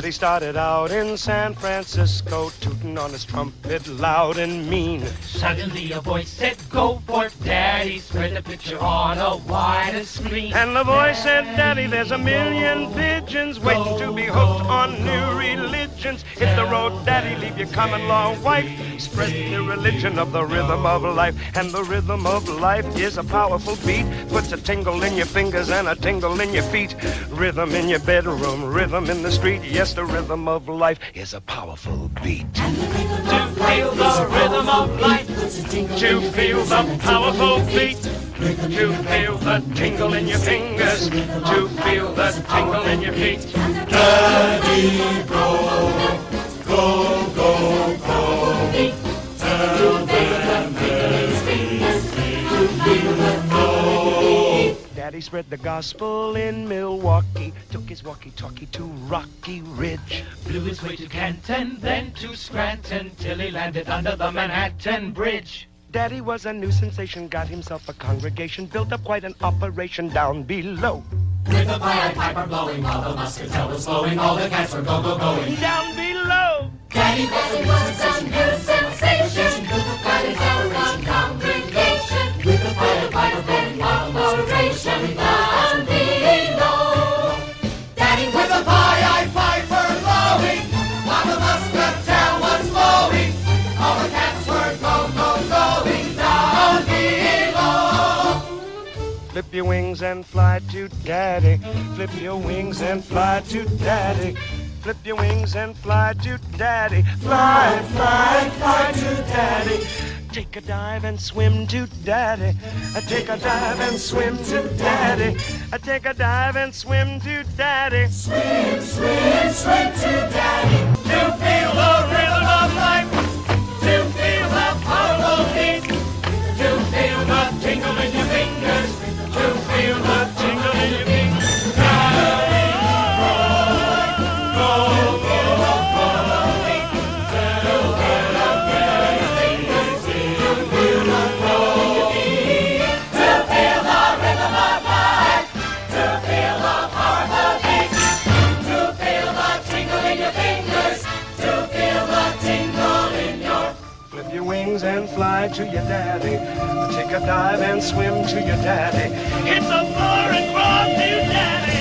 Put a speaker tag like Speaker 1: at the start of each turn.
Speaker 1: Daddy started out in San Francisco, tooting on his trumpet loud and mean.
Speaker 2: Suddenly a voice said, "Go for it, Daddy, spread the picture on a wider screen."
Speaker 1: And the voice said, "Daddy, there's a million pigeons waiting to be hooked on new religions. Hit the road, Daddy, leave your common law wife. Spread the religion of the rhythm of life." And the rhythm of life is a powerful beat. Puts a tingle in your fingers and a tingle in your feet. Rhythm in your bedroom, rhythm in the street. Yes, the rhythm of life is a powerful beat.
Speaker 2: To feel the rhythm of life,
Speaker 1: To feel the powerful beat. To feel the tingle in your fingers. To feel the tingle in your feet.
Speaker 3: Daddy, go, go, go, go. Tell them
Speaker 1: Daddy spread the gospel in Milwaukee. Took his walkie-talkie to Rocky Ridge.
Speaker 2: Blew his way to Canton, then to Scranton, till he landed under the Manhattan Bridge.
Speaker 1: Daddy was a new sensation, got himself a congregation, built up quite an operation down below.
Speaker 3: with the Pied Piper blowing, while the muscatel was flowing, all the cats were go-go-going.
Speaker 1: Down below!
Speaker 3: Daddy was a new sensation, got his own congregation, with the Pied Piper blowing, while the muscatel was down below. Daddy with the Pied Piper blowing, while the muscatel was flowing, all the cats were go-go-going down below.
Speaker 1: Flip your wings and fly to Daddy. Flip your wings and fly to Daddy. Flip your wings and fly to Daddy. Fly, fly, fly to Daddy. Take a dive and swim to Daddy. Take a dive and swim to Daddy. Take a dive and swim to Daddy.
Speaker 3: Swim, swim, swim to Daddy.
Speaker 2: To feel the rhythm of life, to feel the powerful beat, to feel the tingle in your fingers, to feel the tingle in your feet.
Speaker 1: And fly to your daddy. Take a dive and swim to your daddy. Hit the floor and crawl to your daddy.